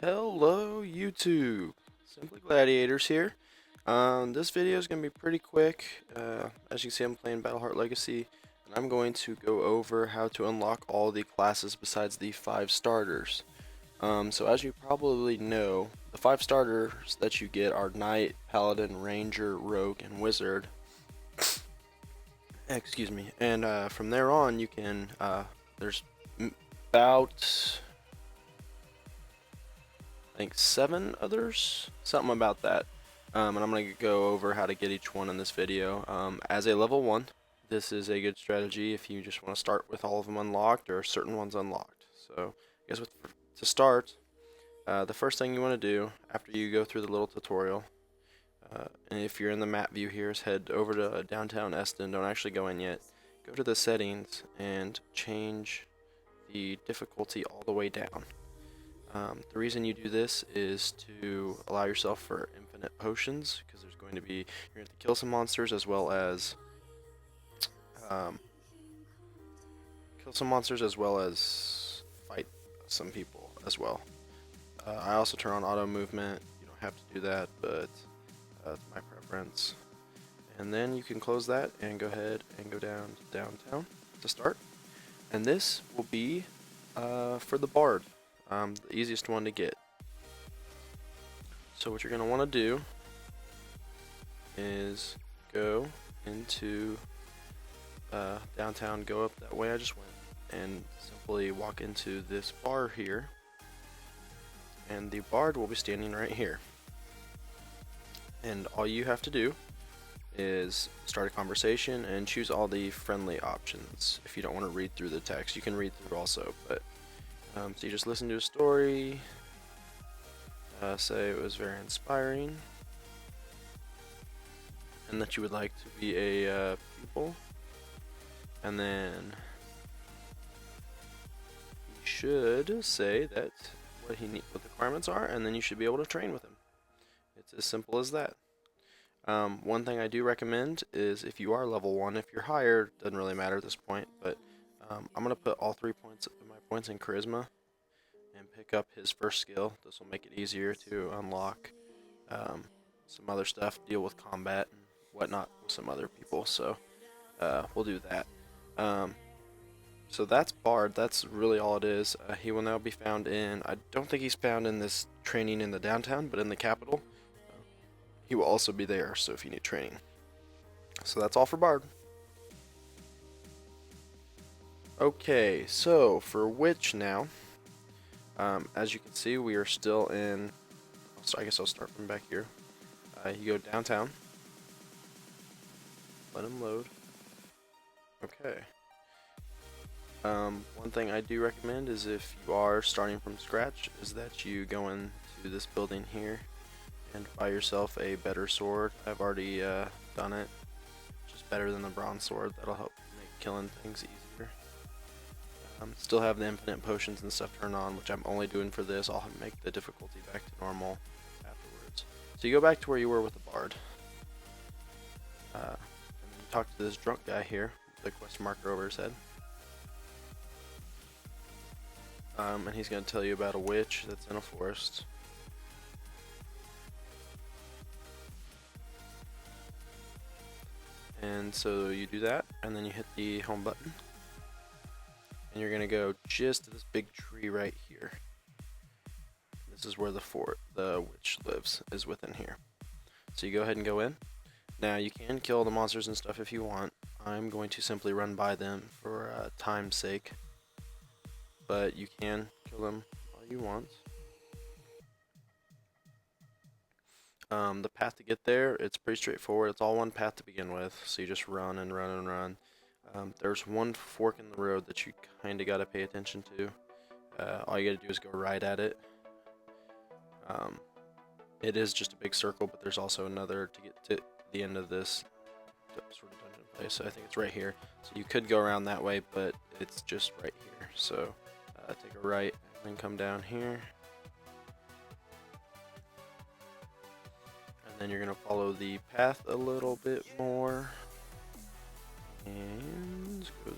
Hello YouTube, Simply Gladiators here. This video is going to be pretty quick. As you can see, I'm playing BattleHeart Legacy, and I'm going to go over how to unlock all the classes besides the 5 starters. So as you probably know, the 5 starters that you get are Knight, Paladin, Ranger, Rogue, and Wizard. Excuse me. And from there on, you can, there's about I think 7 others, something about that. And I'm going to go over how to get each one in this video. As a level 1, this is a good strategy if you just want to start with all of them unlocked or certain ones unlocked. So I guess to start, the first thing you want to do after you go through the little tutorial, and if you're in the map view here, is head over to downtown Eston. Don't actually go in yet. Go to the settings and change the difficulty all the way down. The reason you do this is to allow yourself for infinite potions, because there's going to be, you're going to have to kill some monsters um, fight some people as well. I also turn on auto movement. You don't have to do that, but it's my preference. And then you can close that and go ahead and go down to downtown to start. And this will be for the Bard. The easiest one to get. So what you're going to want to do is go into downtown, go up that way I just went, and simply walk into this bar here, and the Bard will be standing right here. And all you have to do is start a conversation and choose all the friendly options. If you don't want to read through the text, you can read through also, but so you just listen to a story, say it was very inspiring, and that you would like to be a pupil, and then you should say that what the requirements are, and then you should be able to train with him. It's as simple as that. One thing I do recommend is if you are level 1, if you're higher, doesn't really matter at this point, but I'm going to put all 3 points of my points in Charisma and pick up his first skill. This will make it easier to unlock some other stuff, deal with combat and whatnot with some other people, so we'll do that. So that's Bard, that's really all it is. He will now be found in, I don't think he's found in this training in the downtown, but in the capital. He will also be there, so if you need training. So that's all for Bard. Okay, so for Witch now, as you can see, we are still in, so I guess I'll start from back here. You go downtown, let him load. Okay. One thing I do recommend is if you are starting from scratch, is that you go into this building here and buy yourself a better sword. I've already done it, just better than the bronze sword. That'll help make killing things easier. Still have the infinite potions and stuff turned on, which I'm only doing for this. I'll make the difficulty back to normal afterwards. So you go back to where you were with the Bard. And you talk to this drunk guy here, with the question marker over his head. And he's going to tell you about a witch that's in a forest. And so you do that, and then you hit the home button. And you're going to go just to this big tree right here. This is where the witch lives, is within here. So you go ahead and go in. Now you can kill the monsters and stuff if you want. I'm going to simply run by them for time's sake. But you can kill them all you want. The path to get there, it's pretty straightforward. It's all one path to begin with, so you just run and run and run. There's one fork in the road that you kind of got to pay attention to. All you got to do is go right at it. It is just a big circle, but there's also another to get to the end of this sort of dungeon place. So I think it's right here. So you could go around that way, but it's just right here. So take a right and then come down here. And then you're going to follow the path a little bit more. And go.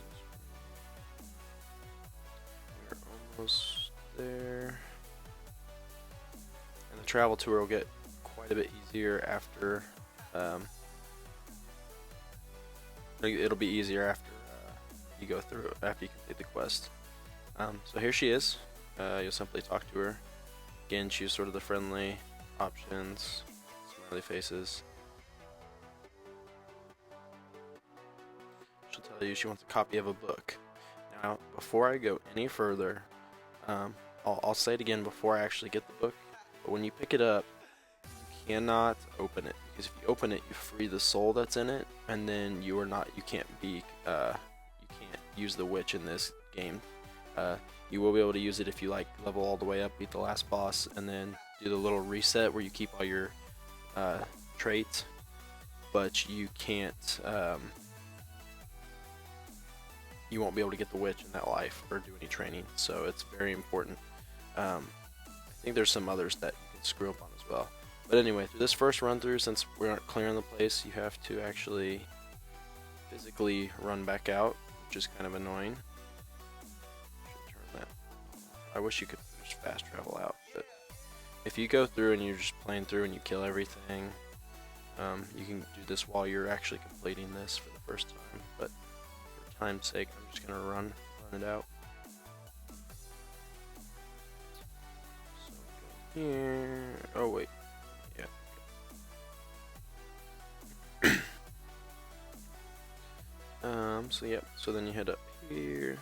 We're almost there. travel to her will get quite a bit easier after. It'll be easier after you go through after you complete the quest. So here she is. You'll simply talk to her. Again, choose sort of the friendly options, smiley faces. She'll tell you she wants a copy of a book. Now, before I go any further, I'll say it again before I actually get the book. But when you pick it up, you cannot open it, because if you open it, you free the soul that's in it, and then you can't use the witch in this game. You will be able to use it if you like level all the way up, beat the last boss, and then do the little reset where you keep all your traits, but you can't. You won't be able to get the witch in that life or do any training, so it's very important. I think there's some others that you can screw up on as well. But anyway, through this first run through, since we aren't clearing the place, you have to actually physically run back out, which is kind of annoying. Should turn that. I wish you could just fast travel out, but if you go through and you're just playing through and you kill everything, you can do this while you're actually completing this for the first time. But for time's sake, I'm just gonna run it out. So go here. Oh wait. So yep, so then you head up here.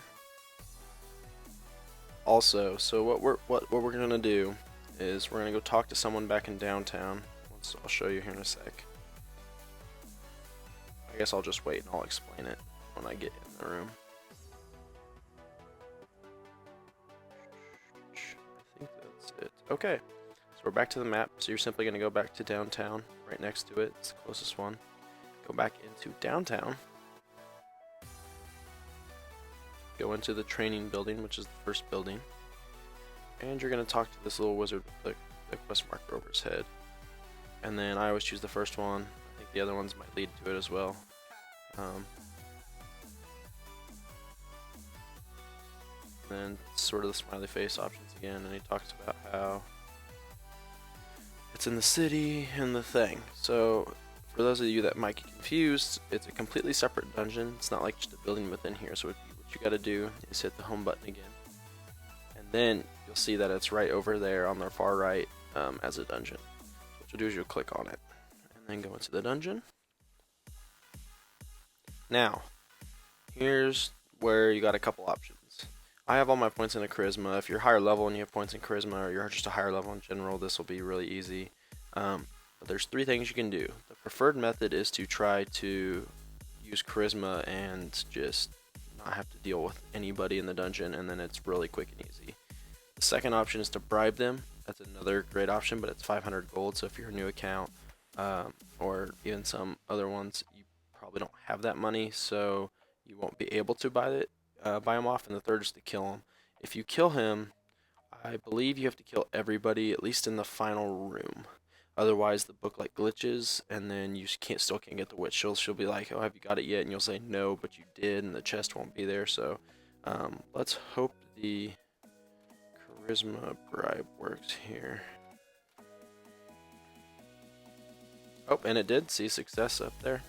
Also, so what we're gonna do is we're gonna go talk to someone back in downtown. I'll show you here in a sec. I guess I'll just wait and I'll explain it when I get in the room. I think that's it. Okay, so we're back to the map. So you're simply gonna go back to downtown, right next to it. It's the closest one. Go back into downtown. Go into the training building, which is the first building, and you're going to talk to this little wizard with the quest marker over his head. And then I always choose the first one. I think the other ones might lead to it as well. Then sort of the smiley face options again, and he talks about how it's in the city and the thing. So for those of you that might get confused, it's a completely separate dungeon. It's not like just a building within here. So what you got to do is hit the home button again, and then you'll see that it's right over there on the far right as a dungeon. So what you'll do is you'll click on it and then go into the dungeon. Now here's where you got a couple options. I have all my points in a charisma. If you're higher level and you have points in charisma, or you're just a higher level in general, this will be really easy. But there's three things you can do. The preferred method is to try to use charisma and just not have to deal with anybody in the dungeon, and then it's really quick and easy. The second option is to bribe them. That's another great option, but it's 500 gold, so if you're a new account, or even some other ones, you probably don't have that money, so you won't be able to buy him off. And the third is to kill him. If you kill him, I believe you have to kill everybody, at least in the final room. Otherwise, the book glitches, and then you still can't get the witch. She'll be like, "Oh, have you got it yet?" And you'll say, "No, but you did," and the chest won't be there. So, let's hope the charisma bribe works here. Oh, and it did. See success up there.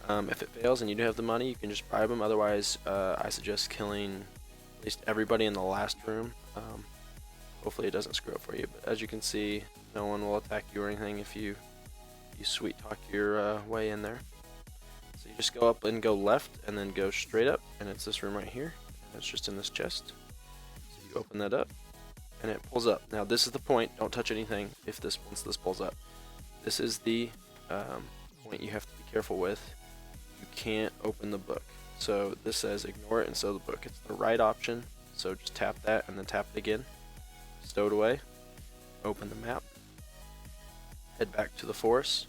If it fails and you do have the money, you can just bribe them. Otherwise, I suggest killing at least everybody in the last room. Hopefully it doesn't screw up for you, but as you can see, no one will attack you or anything if you sweet talk your way in there. So you just go up and go left, and then go straight up, and it's this room right here. It's just in this chest. So you open that up, and it pulls up. Now this is the point. Don't touch anything once this pulls up. This is the point you have to be careful with. You can't open the book. So this says ignore it and stow the book. It's the right option. So just tap that and then tap it again. Stow it away. Open the map. Head back to the forest.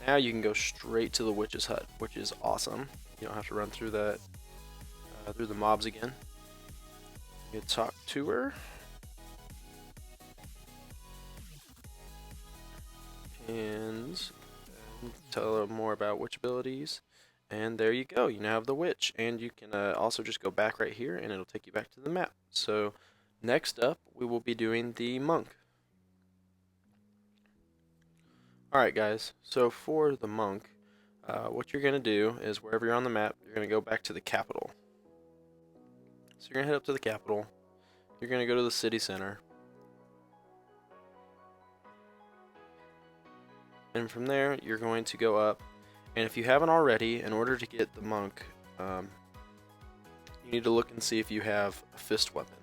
Now you can go straight to the witch's hut, which is awesome. You don't have to run through that through the mobs again. You talk to her. And tell her more about witch abilities. And there you go. You now have the witch. And you can also just go back right here, and it'll take you back to the map. So next up, we will be doing the monk. Alright guys, so for the monk, what you're going to do is wherever you're on the map, you're going to go back to the capital. So you're going to head up to the capital, you're going to go to the city center, and from there you're going to go up, and if you haven't already, in order to get the monk, you need to look and see if you have a fist weapon.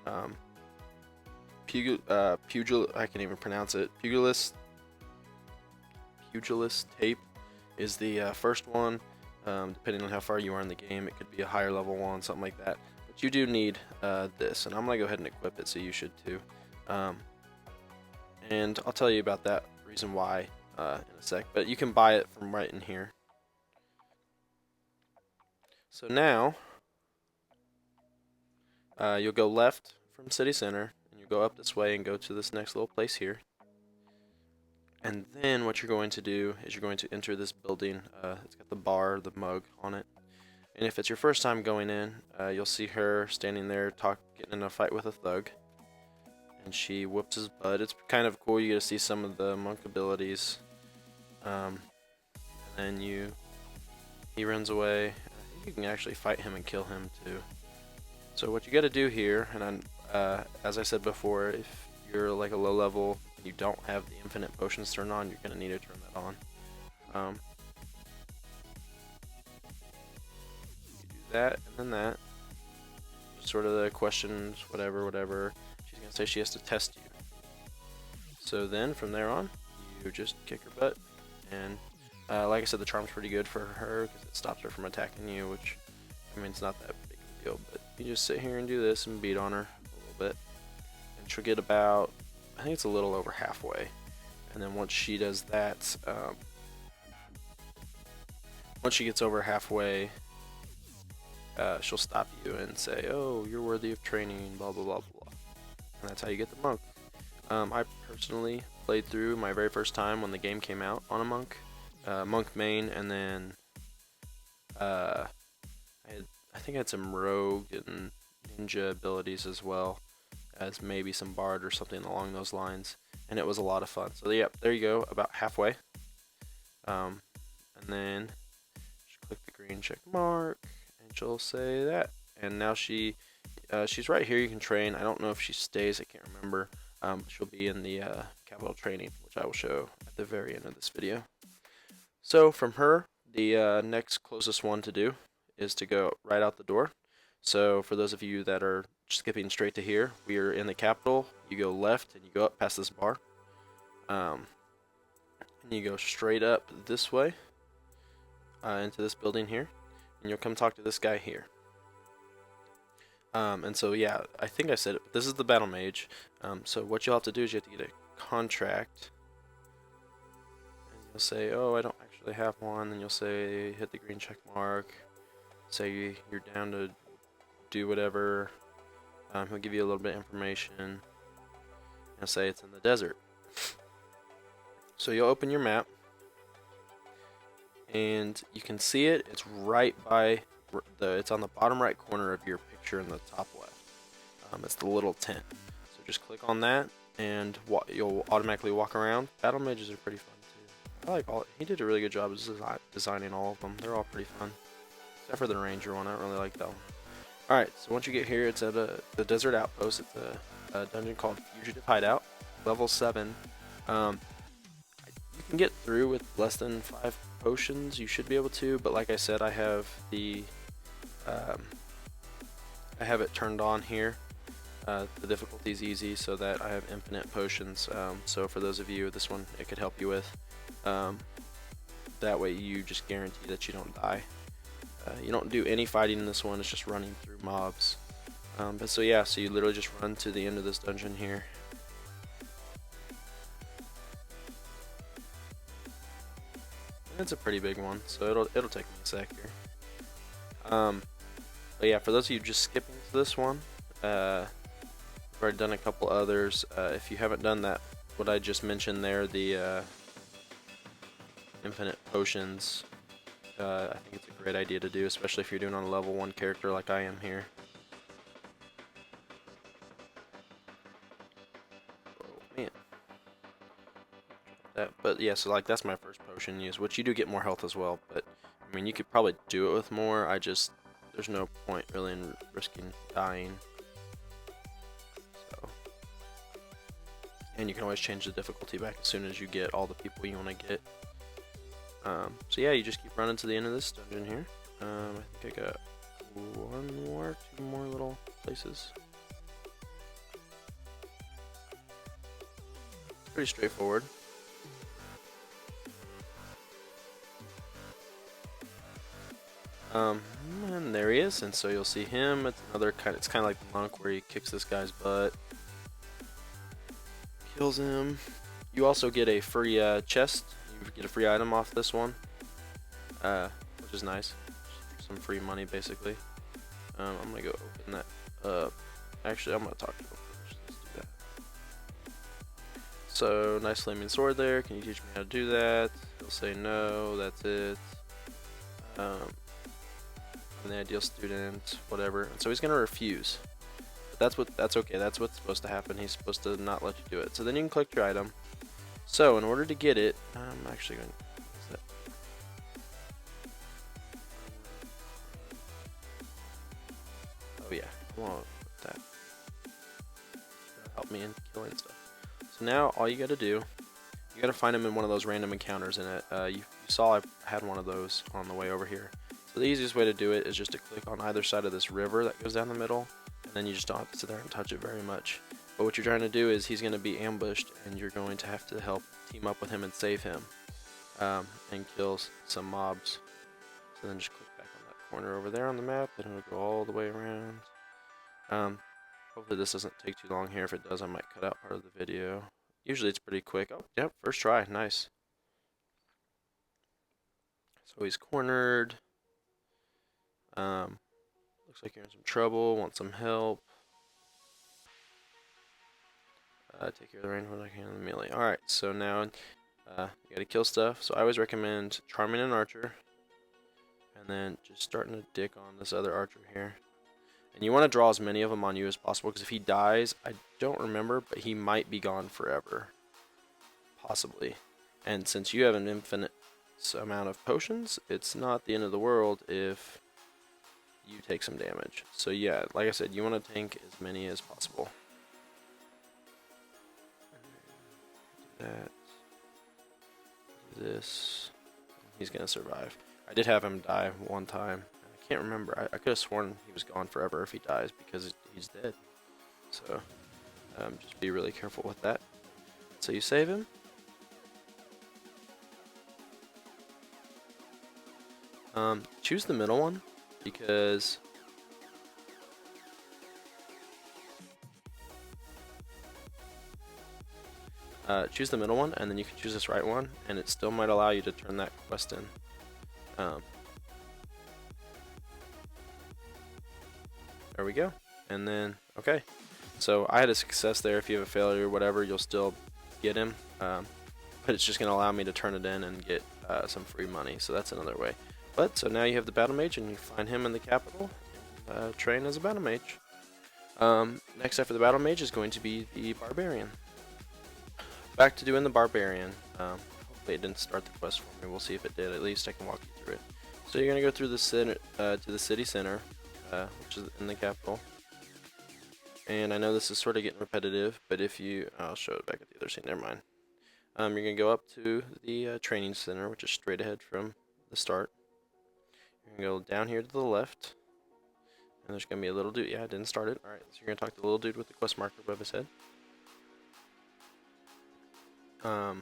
I can't even pronounce it. Pugilist tape is the first one. Depending on how far you are in the game, it could be a higher level one, something like that. But you do need this, and I'm gonna go ahead and equip it, so you should too. And I'll tell you about that reason why in a sec. But you can buy it from right in here. So now you'll go left from city center, and you go up this way and go to this next little place here. And then what you're going to do is you're going to enter this building. It's got the bar, the mug on it. And if it's your first time going in, you'll see her standing there getting in a fight with a thug. And she whoops his butt. It's kind of cool. You get to see some of the monk abilities. And then he runs away. I think you can actually fight him and kill him too. So what you got to do here, and as I said before, if you're like a low level, you don't have the infinite potions turned on, you're going to need to turn that on. You do that, and then that. Just sort of the questions, whatever. She's going to say she has to test you. So then, from there on, you just kick her butt. And like I said, the charm's pretty good for her, because it stops her from attacking you, which, I mean, it's not that big of a deal. But you just sit here and do this and beat on her a little bit. And she'll get about, I think it's a little over halfway, and then once she does that, once she gets over halfway, she'll stop you and say, "Oh, you're worthy of training," blah blah blah blah, and that's how you get the monk. I personally played through my very first time when the game came out on a monk, monk main, and then I think I had some rogue and ninja abilities as well, as maybe some bard or something along those lines, and it was a lot of fun. So yep, there you go, about halfway. And then just click the green check mark, and she'll say that. And now she's right here. You can train. I don't know if she stays. I can't remember. She'll be in the capital training, which I will show at the very end of this video. So from her, the next closest one to do is to go right out the door. So for those of you that are skipping straight to here, we are in the capital. You go left and you go up past this bar, and you go straight up this way into this building here, and you'll come talk to this guy here. And so yeah, I think I said it, but this is the BattleMage. So what you'll have to do is you have to get a contract, and you'll say, "Oh, I don't actually have one," and you'll say, hit the green check mark, say you're down to do whatever. He'll give you a little bit of information and say it's in the desert. So you'll open your map, and you can see it. It's right by it's on the bottom right corner of your picture in the top left. It's the little tent. So just click on that, and you'll automatically walk around. Battle mages are pretty fun too. I like all. He did a really good job of designing all of them. They're all pretty fun, except for the ranger one. I don't really like that one. Alright, so once you get here, it's at the Desert Outpost. It's a dungeon called Fugitive Hideout, level 7. You can get through with less than 5 potions. You should be able to, but like I said, I have the I have it turned on here. The difficulty is easy, so that I have infinite potions. So for those of you, this one it could help you with. That way, you just guarantee that you don't die. You don't do any fighting in this one, it's just running through mobs. But so yeah, so you literally just run to the end of this dungeon here. And it's a pretty big one, so it'll take me a sec here. But yeah, for those of you just skipping to this one, I've already done a couple others. If you haven't done that, what I just mentioned there, the infinite potions, I think it's a great idea to do, especially if you're doing on a level 1 character like I am here. Oh man. that. But yeah, so like that's my first potion use, which you do get more health as well. But I mean, you could probably do it with more. There's no point really in risking dying. So, and you can always change the difficulty back as soon as you get all the people you want to get. So yeah, you just keep running to the end of this dungeon here. I think I got two more little places. Pretty straightforward. And there he is, and so you'll see him. It's kind of like the monk where he kicks this guy's butt, kills him. You also get a free chest. You get a free item off this one, which is nice. Some free money basically. I'm gonna go open that up. Actually, I'm gonna talk to him first. Let's do that. So nice flaming sword there. Can you teach me how to do that? He'll say no. That's it. I'm the ideal student, whatever. And so he's gonna refuse. But that's okay. That's what's supposed to happen. He's supposed to not let you do it. So then you can collect your item. So in order to get it, I'm actually going to use that. Oh yeah, I want that. That'll help me in killing stuff. So now all you got to do, you got to find him in one of those random encounters in it. You saw I had one of those on the way over here. So the easiest way to do it is just to click on either side of this river that goes down the middle, and then you just don't have to sit there and touch it very much. But what you're trying to do is he's going to be ambushed, and you're going to have to help team up with him and save him, and kill some mobs. So then just click back on that corner over there on the map, and it'll go all the way around. Hopefully this doesn't take too long here. If it does, I might cut out part of the video. Usually it's pretty quick. Oh, yep, first try. Nice. So he's cornered. Looks like you're in some trouble, want some help. Take care of the range when I can in the melee. Alright, so now you gotta kill stuff. So I always recommend charming an archer, and then just starting to dick on this other archer here. And you want to draw as many of them on you as possible, because if he dies, I don't remember, but he might be gone forever. Possibly. And since you have an infinite amount of potions, it's not the end of the world if you take some damage. So yeah, like I said, you want to tank as many as possible. Do that. Do this. He's gonna survive. I did have him die one time. I can't remember. I could have sworn he was gone forever if he dies, because he's dead. So just be really careful with that. So you save him. Choose the middle one, because choose the middle one, and then you can choose this right one, and it still might allow you to turn that quest in. There we go. And then, okay. So I had a success there. If you have a failure or whatever, you'll still get him. But it's just going to allow me to turn it in and get some free money. So that's another way. But, so now you have the BattleMage, and you find him in the capital. Train as a BattleMage. Next after the BattleMage is going to be the Barbarian. Back to doing the Barbarian. Hopefully it didn't start the quest for me. We'll see if it did. At least I can walk you through it. So you're going to go through the center, to the city center, which is in the capital. And I know this is sort of getting repetitive, but if you... I'll show it back at the other scene. Never mind. You're going to go up to the training center, which is straight ahead from the start. You're going to go down here to the left. And there's going to be a little dude. Yeah, I didn't start it. Alright, so you're going to talk to the little dude with the quest marker above his head. So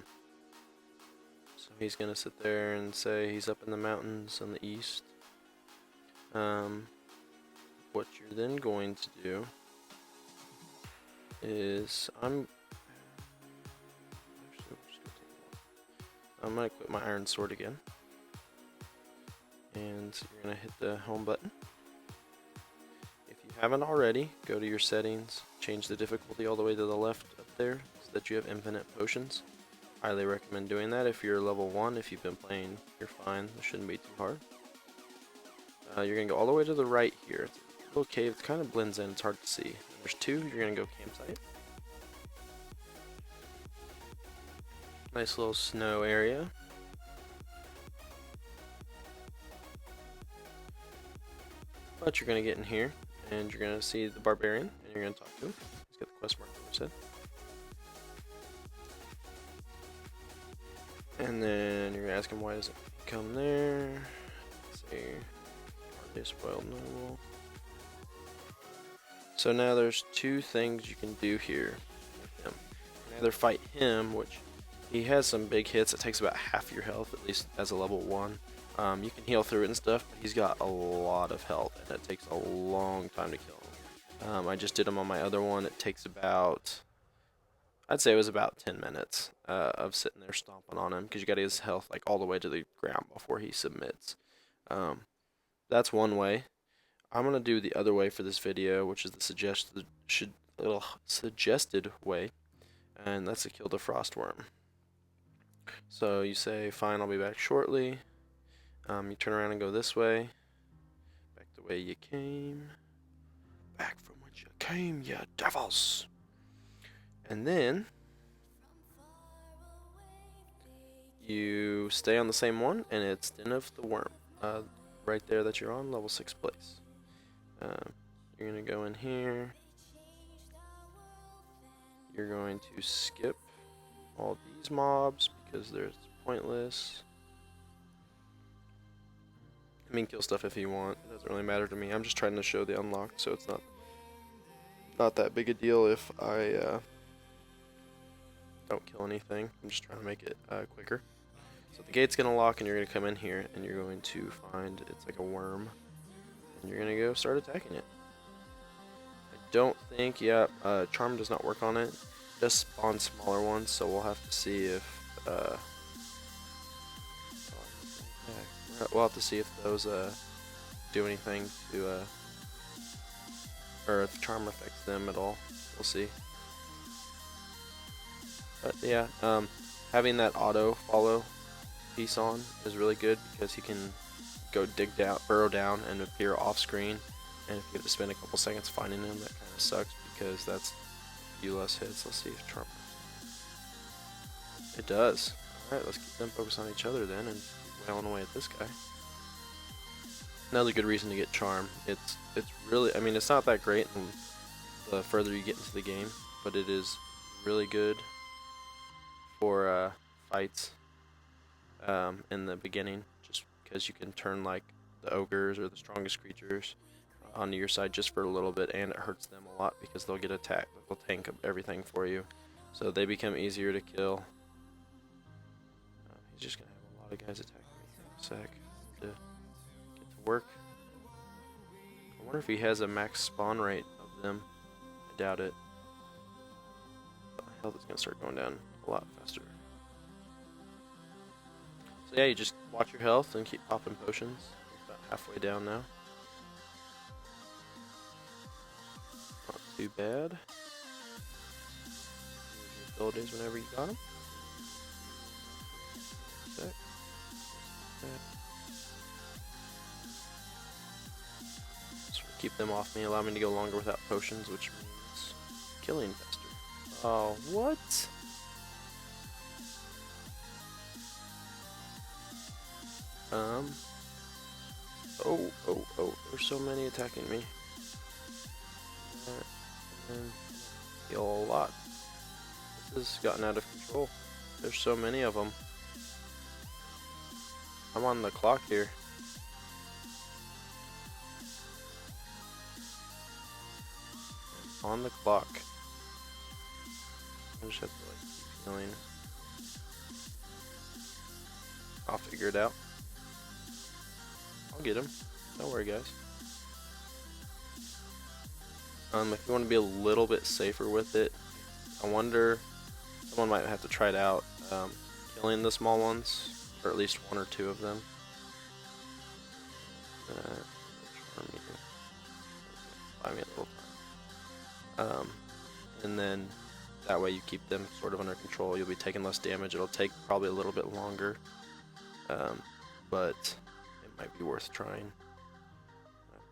he's going to sit there and say he's up in the mountains on the east. What you're then going to do is I'm going to equip my iron sword again. And you're going to hit the home button. If you haven't already, go to your settings, change the difficulty all the way to the left up there so that you have infinite potions. Highly recommend doing that if you're level 1. If you've been playing, you're fine. It shouldn't be too hard. You're going to go all the way to the right here. It's a little cave. It kind of blends in. It's hard to see. There's 2. You're going to go campsite. Nice little snow area. But you're gonna get in here, and you're gonna see the Barbarian, and you're gonna talk to him. He's got the quest mark over his head. And then you're gonna ask him why doesn't he come there. Let's see. Are they spoiled noble? So now there's two things you can do here with him. You can either fight him, which he has some big hits. It takes about half your health, at least as a level 1. You can heal through it and stuff, but he's got a lot of health, and it takes a long time to kill him. I just did him on my other one. It takes about, I'd say it was about 10 minutes of sitting there stomping on him, because you got his health like all the way to the ground before he submits. That's one way. I'm going to do the other way for this video, which is the suggested way, and that's to kill the frostworm. So you say, fine, I'll be back shortly. You turn around and go this way, back the way you came, back from whence you came, you devils. And then you stay on the same one, and it's Den of the Worm, right there that you're on, level 6 place. You're gonna go in here. You're going to skip all these mobs because they're pointless. I mean, kill stuff if you want. It doesn't really matter to me. I'm just trying to show the unlocked, so it's not that big a deal if I don't kill anything. I'm just trying to make it quicker. So the gate's gonna lock, and you're gonna come in here, and you're going to find it's like a worm, and you're gonna go start attacking it. I don't think, yeah, charm does not work on it. Just spawn smaller ones, so we'll have to see if we'll have to see if those do anything to or if charm affects them at all. We'll see. But yeah, having that auto follow piece on is really good because he can go burrow down and appear off screen, and if you have to spend a couple seconds finding him, that kind of sucks because that's a few less hits. Let's see if charm. It does. Alright, let's keep them focused on each other then and keep wailing away at this guy. Another good reason to get charm. It's really, I mean, it's not that great the further you get into the game, but it is really good for fights in the beginning, just because you can turn like the ogres or the strongest creatures onto your side just for a little bit, and it hurts them a lot because they'll get attacked. They'll tank everything for you, so they become easier to kill. He's just gonna have a lot of guys attacking me in a sec to get to work. I wonder if he has a max spawn rate of them. I doubt it. But my health is gonna start going down a lot faster. So yeah, you just watch your health and keep popping potions. About halfway down now. Not too bad. Use your abilities whenever you got them. So keep them off me, allow me to go longer without potions, which means killing faster. Oh, what? Oh, there's so many attacking me. And heal a lot. This has gotten out of control. There's so many of them. I'm on the clock here. On the clock. I just have to like keep healing. I'll figure it out. I'll get him. Don't worry, guys. If you want to be a little bit safer with it, I wonder, someone might have to try it out, killing the small ones, or at least one or two of them. Buy me a little time. And then that way you keep them sort of under control. You'll be taking less damage. It'll take probably a little bit longer, but it might be worth trying.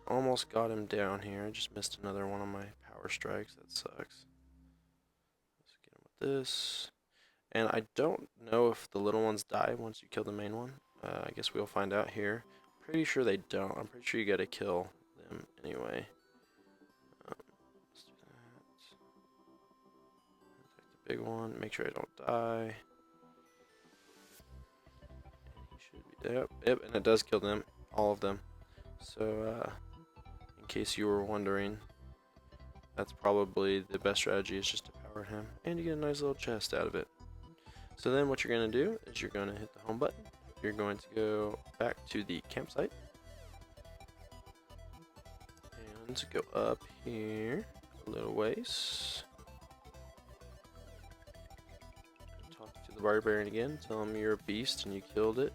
I almost got him down here. I just missed another one of my power strikes. That sucks. Let's get him with this. And I don't know if the little ones die once you kill the main one. I guess we'll find out here. Pretty sure they don't. I'm pretty sure you gotta kill them anyway. Let's do that. Attack the big one. Make sure I don't die. Yep, and it does kill them, all of them. So, in case you were wondering, that's probably the best strategy, is just to power him, and you get a nice little chest out of it. So then what you're going to do is you're going to hit the home button. You're going to go back to the campsite, and go up here a little ways. Talk to the Barbarian again, tell him you're a beast and you killed it.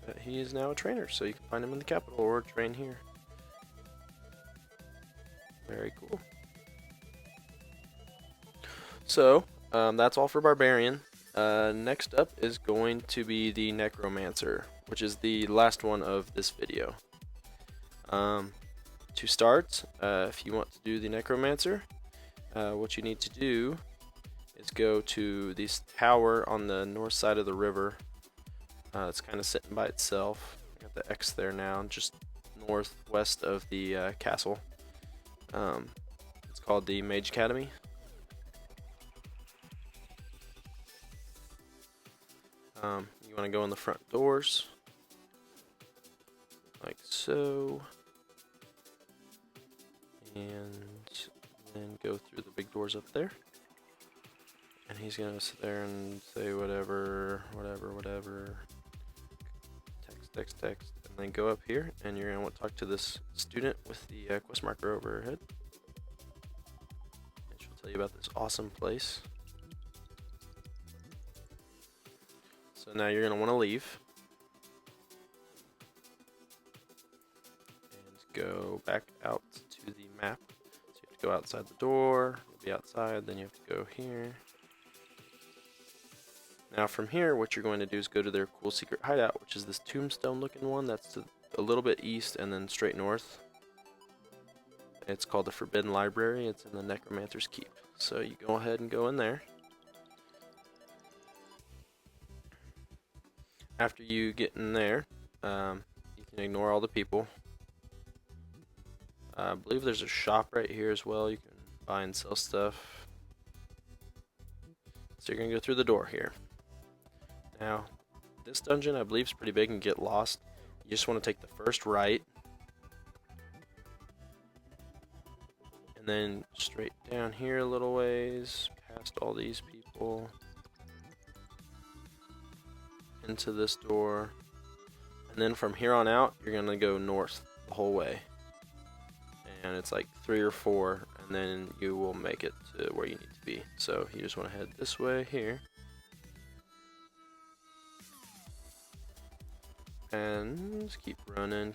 That he is now a trainer, so you can find him in the capital or train here. Very cool. So, that's all for Barbarian. Next up is going to be the Necromancer, which is the last one of this video. To start, if you want to do the Necromancer, what you need to do is go to this tower on the north side of the river. It's kind of sitting by itself. I got the X there now, just northwest of the castle. It's called the Mage Academy. You want to go in the front doors, like so, and then go through the big doors up there. And he's gonna sit there and say whatever. Text, and then go up here, and you're gonna want to talk to this student with the quest marker over her head. And she'll tell you about this awesome place. So now you're gonna want to leave and go back out to the map. So you have to go outside the door. You'll be outside, then you have to go here. Now from here, what you're going to do is go to their cool secret hideout, which is this tombstone looking one that's to a little bit east and then straight north. It's called the Forbidden Library. It's in the Necromancer's Keep. So you go ahead and go in there. After you get in there, you can ignore all the people. I believe there's a shop right here as well. You can buy and sell stuff. So you're going to go through the door here. Now, this dungeon I believe is pretty big and get lost. You just want to take the first right, and then straight down here a little ways, past all these people, into this door, and then from here on out you're going to go north the whole way. And it's like 3 or 4, and then you will make it to where you need to be. So you just want to head this way here. And just keep running.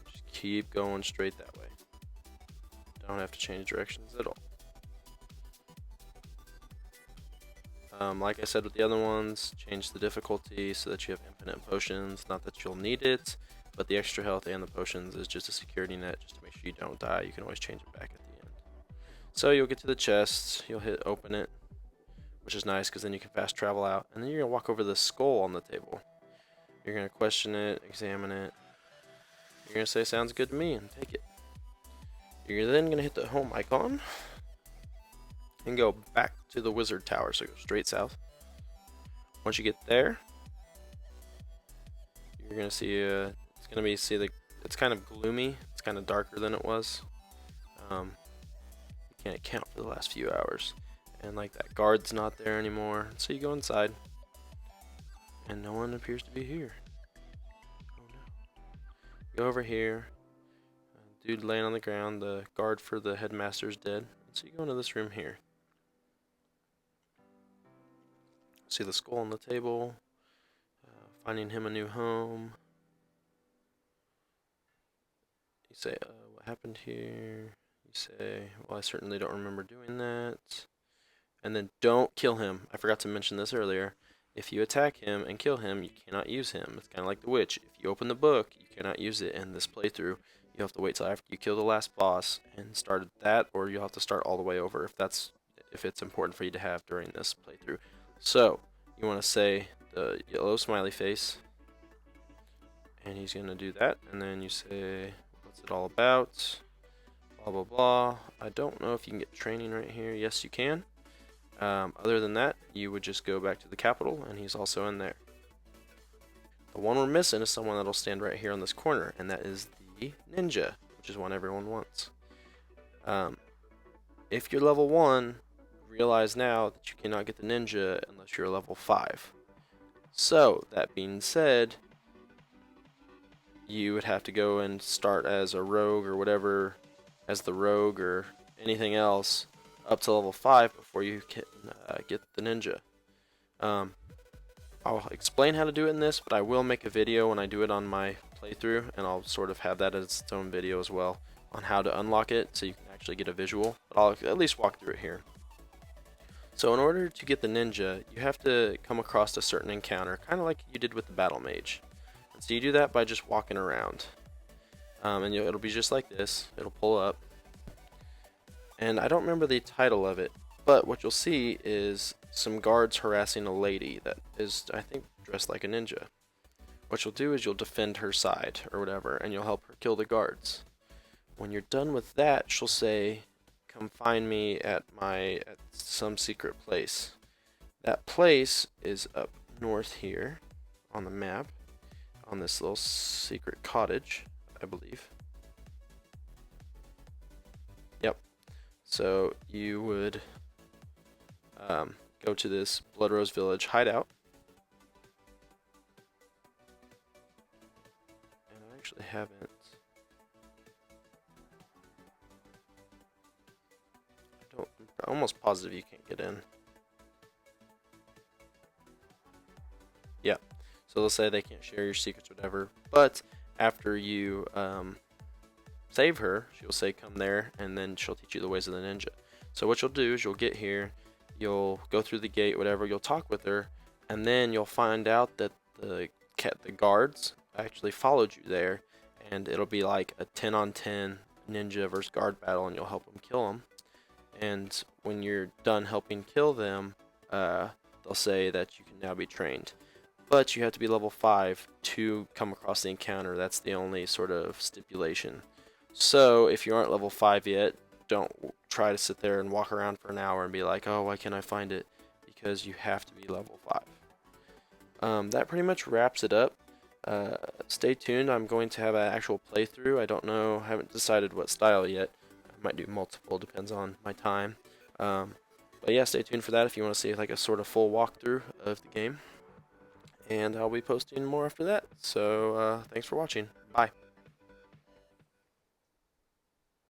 Just keep going straight that way. Don't have to change directions at all. Like I said with the other ones, change the difficulty so that you have infinite potions. Not that you'll need it, but the extra health and the potions is just a security net, just to make sure you don't die. You can always change it back at the end. So you'll get to the chests, you'll hit open it, which is nice because then you can fast travel out. And then you're going to walk over the skull on the table. You're going to question it, examine it. You're going to say, sounds good to me, and take it. You're then going to hit the home icon and go back to the wizard tower. So go straight south. Once you get there, you're going to see, it's kind of gloomy. It's kind of darker than it was. You can't account for the last few hours. And like that guard's not there anymore. So you go inside, and no one appears to be here. Oh no. Go over here. Dude laying on the ground. The guard for the headmaster's dead. So you go into this room here. See the skull on the table. Finding him a new home. You say, what happened here? You say, well, I certainly don't remember doing that. And then don't kill him. I forgot to mention this earlier. If you attack him and kill him, you cannot use him. It's kind of like the witch. If you open the book, you cannot use it in this playthrough. You You have to wait till after you kill the last boss and start that, or you'll have to start all the way over if it's important for you to have during this playthrough. So you want to say the yellow smiley face, and he's gonna do that, and then you say what's it all about, blah blah blah. I don't know if you can get training right here. Yes, you can. Other than that, you would just go back to the capital, and he's also in there. The one we're missing is someone that'll stand right here on this corner, and that is the ninja, which is one everyone wants. If you're level 1, realize now that you cannot get the ninja unless you're level 5. So, that being said, you would have to go and start as a rogue or whatever, as the rogue or anything else, up to level 5 before you can get the ninja. I'll explain how to do it in this, but I will make a video when I do it on my playthrough, and I'll sort of have that as its own video as well on how to unlock it so you can actually get a visual, but I'll at least walk through it here. So in order to get the ninja, you have to come across a certain encounter, kind of like you did with the BattleMage. And so you do that by just walking around, and it'll be just like this. It'll pull up, and I don't remember the title of it, but what you'll see is some guards harassing a lady that is, I think, dressed like a ninja. What you'll do is you'll defend her side or whatever, and you'll help her kill the guards. When you're done with that, she'll say, "Come find me at some secret place." That place is up north here on the map, on this little secret cottage, I believe. Yep. So you would go to this Blood Rose Village hideout. And I actually haven't. I'm almost positive you can't get in. Yeah. So they'll say they can't share your secrets, whatever. But after you save her, she'll say come there, and then she'll teach you the ways of the ninja. So what you'll do is you'll get here, you'll go through the gate, whatever, you'll talk with her, and then you'll find out that the guards actually followed you there, and it'll be like a 10-on-10 ninja versus guard battle, and you'll help them kill them. And when you're done helping kill them, they'll say that you can now be trained. But you have to be level 5 to come across the encounter. That's the only sort of stipulation. So if you aren't level 5 yet, don't try to sit there and walk around for an hour and be like, oh, why can't I find it? Because you have to be level 5. That pretty much wraps it up. Stay tuned. I'm going to have an actual playthrough. I don't know. I haven't decided what style yet. I might do multiple. Depends on my time. But yeah, stay tuned for that if you want to see like a sort of full walkthrough of the game. And I'll be posting more after that. So thanks for watching. Bye.